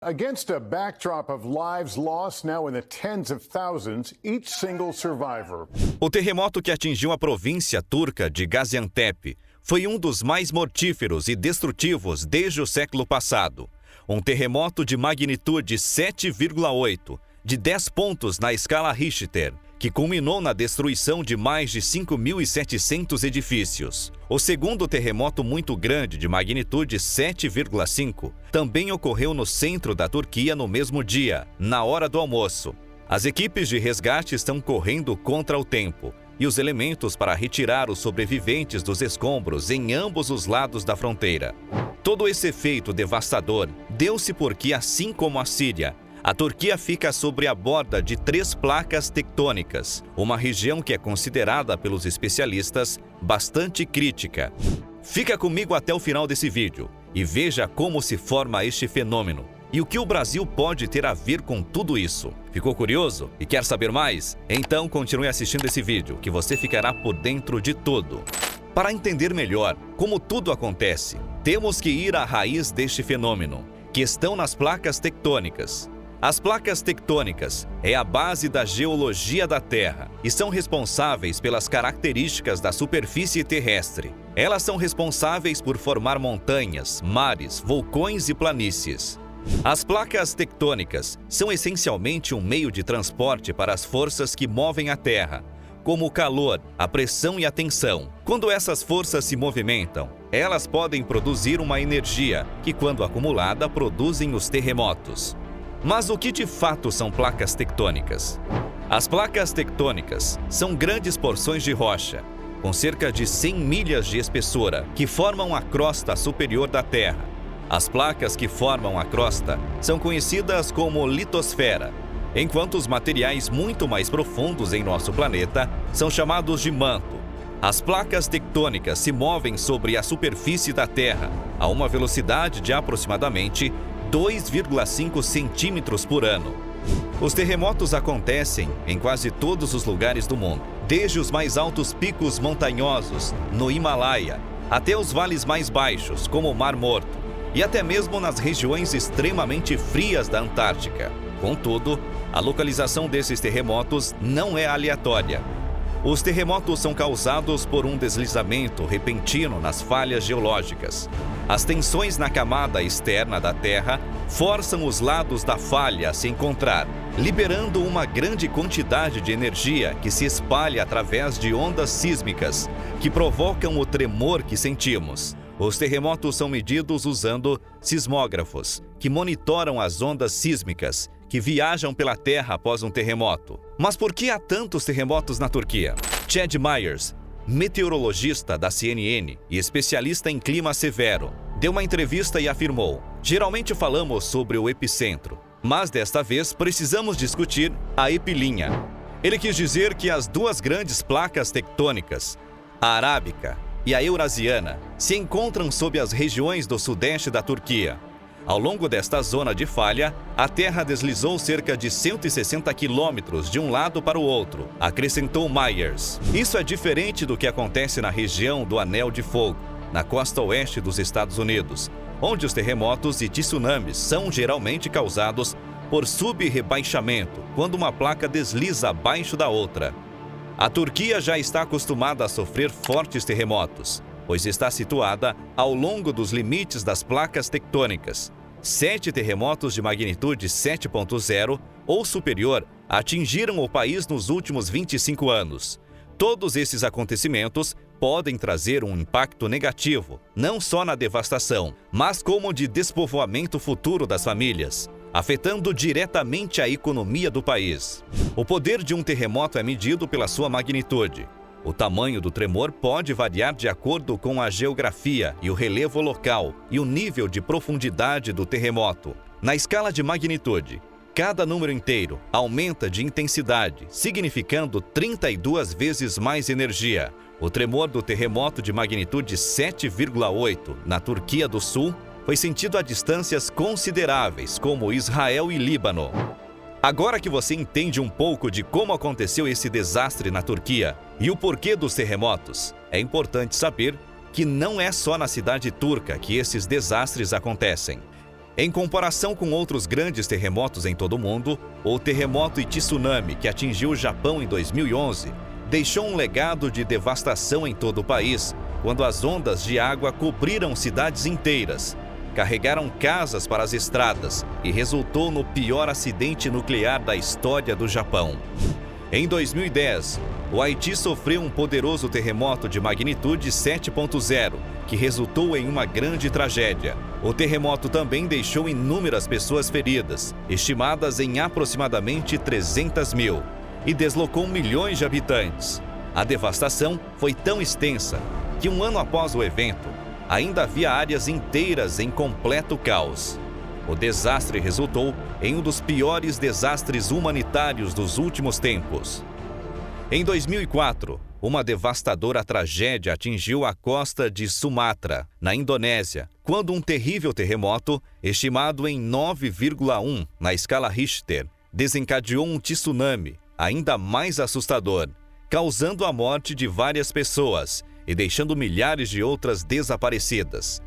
Against a backdrop of lives lost now in the tens of thousands, each single survivor. O terremoto que atingiu a província turca de Gaziantep foi um dos mais mortíferos e destrutivos desde o século passado. Um terremoto de magnitude 7,8, de 10 pontos na escala Richter, que culminou na destruição de mais de 5.700 edifícios. O segundo terremoto muito grande, de magnitude 7,5, também ocorreu no centro da Turquia no mesmo dia, na hora do almoço. As equipes de resgate estão correndo contra o tempo e os elementos para retirar os sobreviventes dos escombros em ambos os lados da fronteira. Todo esse efeito devastador deu-se porque, assim como a Síria, a Turquia fica sobre a borda de 3 placas tectônicas, uma região que é considerada pelos especialistas bastante crítica. Fica comigo até o final desse vídeo e veja como se forma este fenômeno e o que o Brasil pode ter a ver com tudo isso. Ficou curioso e quer saber mais? Então continue assistindo esse vídeo, que você ficará por dentro de tudo. Para entender melhor como tudo acontece, temos que ir à raiz deste fenômeno, que estão nas placas tectônicas. As placas tectônicas é a base da geologia da Terra e são responsáveis pelas características da superfície terrestre. Elas são responsáveis por formar montanhas, mares, vulcões e planícies. As placas tectônicas são essencialmente um meio de transporte para as forças que movem a Terra, como o calor, a pressão e a tensão. Quando essas forças se movimentam, elas podem produzir uma energia que, quando acumulada, produzem os terremotos. Mas o que de fato são placas tectônicas? As placas tectônicas são grandes porções de rocha, com cerca de 100 milhas de espessura, que formam a crosta superior da Terra. As placas que formam a crosta são conhecidas como litosfera, enquanto os materiais muito mais profundos em nosso planeta são chamados de manto. As placas tectônicas se movem sobre a superfície da Terra a uma velocidade de aproximadamente 2,5 centímetros por ano. Os terremotos acontecem em quase todos os lugares do mundo, desde os mais altos picos montanhosos, no Himalaia, até os vales mais baixos, como o Mar Morto, e até mesmo nas regiões extremamente frias da Antártica. Contudo, a localização desses terremotos não é aleatória. Os terremotos são causados por um deslizamento repentino nas falhas geológicas. As tensões na camada externa da Terra forçam os lados da falha a se encontrar, liberando uma grande quantidade de energia que se espalha através de ondas sísmicas, que provocam o tremor que sentimos. Os terremotos são medidos usando sismógrafos, que monitoram as ondas sísmicas que viajam pela Terra após um terremoto. Mas por que há tantos terremotos na Turquia? Chad Myers, meteorologista da CNN e especialista em clima severo, deu uma entrevista e afirmou: geralmente falamos sobre o epicentro, mas desta vez precisamos discutir a epilinha. Ele quis dizer que as duas grandes placas tectônicas, a arábica e a eurasiana, se encontram sob as regiões do sudeste da Turquia. Ao longo desta zona de falha, a Terra deslizou cerca de 160 quilômetros de um lado para o outro, acrescentou Myers. Isso é diferente do que acontece na região do Anel de Fogo, na costa oeste dos Estados Unidos, onde os terremotos e tsunamis são geralmente causados por subrebaixamento, quando uma placa desliza abaixo da outra. A Turquia já está acostumada a sofrer fortes terremotos, pois está situada ao longo dos limites das placas tectônicas. 7 terremotos de magnitude 7,0 ou superior atingiram o país nos últimos 25 anos. Todos esses acontecimentos podem trazer um impacto negativo, não só na devastação, mas como de despovoamento futuro das famílias, afetando diretamente a economia do país. O poder de um terremoto é medido pela sua magnitude. O tamanho do tremor pode variar de acordo com a geografia e o relevo local e o nível de profundidade do terremoto. Na escala de magnitude, cada número inteiro aumenta de intensidade, significando 32 vezes mais energia. O tremor do terremoto de magnitude 7,8 na Turquia do Sul foi sentido a distâncias consideráveis, como Israel e Líbano. Agora que você entende um pouco de como aconteceu esse desastre na Turquia e o porquê dos terremotos, é importante saber que não é só na cidade turca que esses desastres acontecem. Em comparação com outros grandes terremotos em todo o mundo, o terremoto e tsunami que atingiu o Japão em 2011 deixou um legado de devastação em todo o país, quando as ondas de água cobriram cidades inteiras, carregaram casas para as estradas e resultou no pior acidente nuclear da história do Japão. Em 2010, o Haiti sofreu um poderoso terremoto de magnitude 7.0, que resultou em uma grande tragédia. O terremoto também deixou inúmeras pessoas feridas, estimadas em aproximadamente 300 mil, e deslocou milhões de habitantes. A devastação foi tão extensa que um ano após o evento, ainda havia áreas inteiras em completo caos. O desastre resultou em um dos piores desastres humanitários dos últimos tempos. Em 2004, uma devastadora tragédia atingiu a costa de Sumatra, na Indonésia, quando um terrível terremoto, estimado em 9,1 na escala Richter, desencadeou um tsunami ainda mais assustador, causando a morte de várias pessoas e deixando milhares de outras desaparecidas.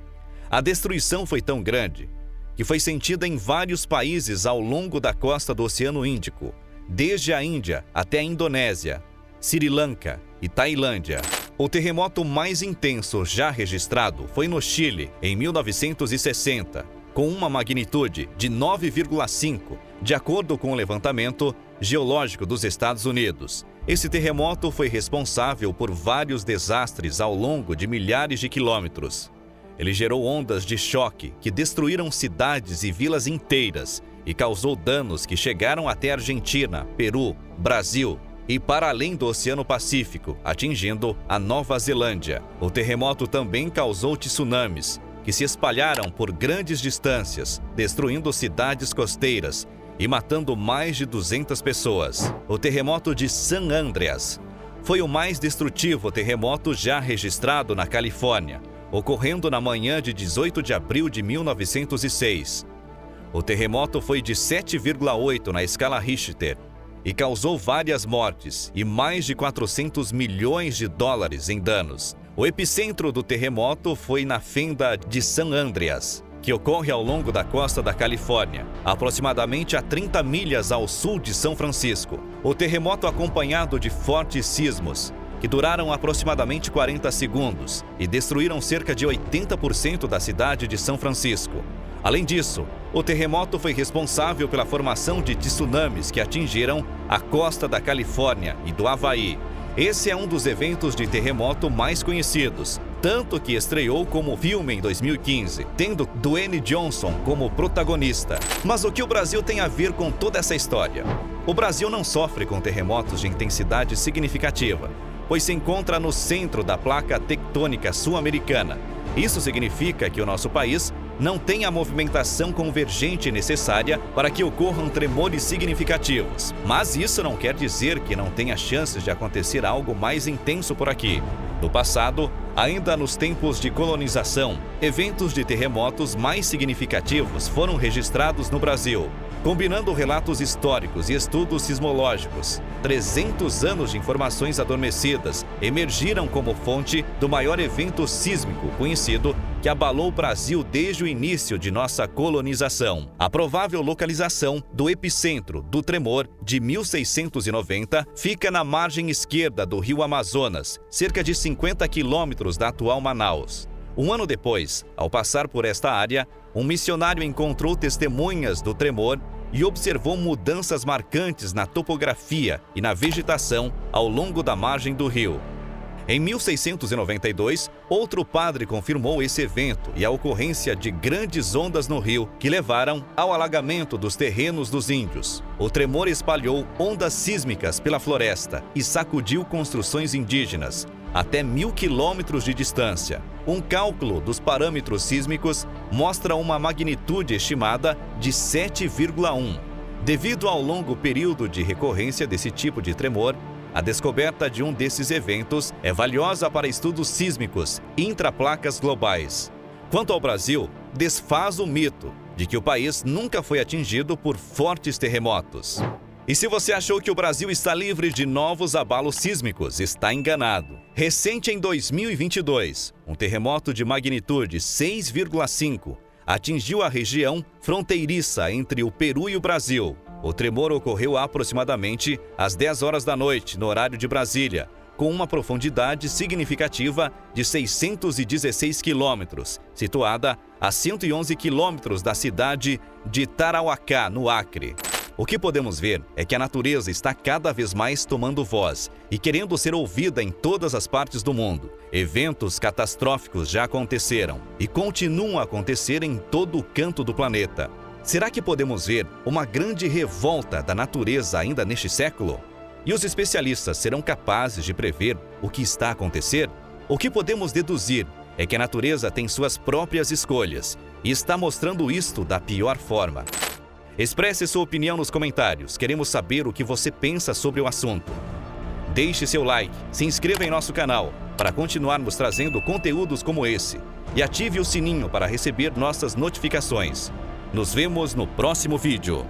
A destruição foi tão grande que foi sentida em vários países ao longo da costa do Oceano Índico, desde a Índia até a Indonésia, Sri Lanka e Tailândia. O terremoto mais intenso já registrado foi no Chile, em 1960, com uma magnitude de 9,5, de acordo com o levantamento geológico dos Estados Unidos. Esse terremoto foi responsável por vários desastres ao longo de milhares de quilômetros. Ele gerou ondas de choque que destruíram cidades e vilas inteiras e causou danos que chegaram até Argentina, Peru, Brasil e para além do Oceano Pacífico, atingindo a Nova Zelândia. O terremoto também causou tsunamis, que se espalharam por grandes distâncias, destruindo cidades costeiras e matando mais de 200 pessoas. O terremoto de San Andreas foi o mais destrutivo terremoto já registrado na Califórnia, ocorrendo na manhã de 18 de abril de 1906. O terremoto foi de 7,8 na escala Richter e causou várias mortes e mais de 400 milhões de dólares em danos. O epicentro do terremoto foi na fenda de San Andreas, que ocorre ao longo da costa da Califórnia, aproximadamente a 30 milhas ao sul de São Francisco. O terremoto, acompanhado de fortes sismos, que duraram aproximadamente 40 segundos e destruíram cerca de 80% da cidade de São Francisco. Além disso, o terremoto foi responsável pela formação de tsunamis que atingiram a costa da Califórnia e do Havaí. Esse é um dos eventos de terremoto mais conhecidos, tanto que estreou como filme em 2015, tendo Dwayne Johnson como protagonista. Mas o que o Brasil tem a ver com toda essa história? O Brasil não sofre com terremotos de intensidade significativa, pois se encontra no centro da placa tectônica sul-americana. Isso significa que o nosso país não tem a movimentação convergente necessária para que ocorram tremores significativos. Mas isso não quer dizer que não tenha chances de acontecer algo mais intenso por aqui. No passado, ainda nos tempos de colonização, eventos de terremotos mais significativos foram registrados no Brasil. Combinando relatos históricos e estudos sismológicos, 300 anos de informações adormecidas emergiram como fonte do maior evento sísmico conhecido que abalou o Brasil desde o início de nossa colonização. A provável localização do epicentro do tremor de 1690 fica na margem esquerda do rio Amazonas, cerca de 50 quilômetros da atual Manaus. Um ano depois, ao passar por esta área, um missionário encontrou testemunhas do tremor e observou mudanças marcantes na topografia e na vegetação ao longo da margem do rio. Em 1692, outro padre confirmou esse evento e a ocorrência de grandes ondas no rio que levaram ao alagamento dos terrenos dos índios. O tremor espalhou ondas sísmicas pela floresta e sacudiu construções indígenas até 1000 quilômetros de distância. Um cálculo dos parâmetros sísmicos mostra uma magnitude estimada de 7,1. Devido ao longo período de recorrência desse tipo de tremor, a descoberta de um desses eventos é valiosa para estudos sísmicos intraplacas globais. Quanto ao Brasil, desfaz o mito de que o país nunca foi atingido por fortes terremotos. E se você achou que o Brasil está livre de novos abalos sísmicos, está enganado. Recente em 2022, um terremoto de magnitude 6,5 atingiu a região fronteiriça entre o Peru e o Brasil. O tremor ocorreu aproximadamente às 10 horas da noite, no horário de Brasília, com uma profundidade significativa de 616 quilômetros, situada a 111 quilômetros da cidade de Tarauacá, no Acre. O que podemos ver é que a natureza está cada vez mais tomando voz e querendo ser ouvida em todas as partes do mundo. Eventos catastróficos já aconteceram e continuam a acontecer em todo o canto do planeta. Será que podemos ver uma grande revolta da natureza ainda neste século? E os especialistas serão capazes de prever o que está a acontecer? O que podemos deduzir é que a natureza tem suas próprias escolhas e está mostrando isto da pior forma. Expresse sua opinião nos comentários. Queremos saber o que você pensa sobre o assunto. Deixe seu like, se inscreva em nosso canal para continuarmos trazendo conteúdos como esse e ative o sininho para receber nossas notificações. Nos vemos no próximo vídeo.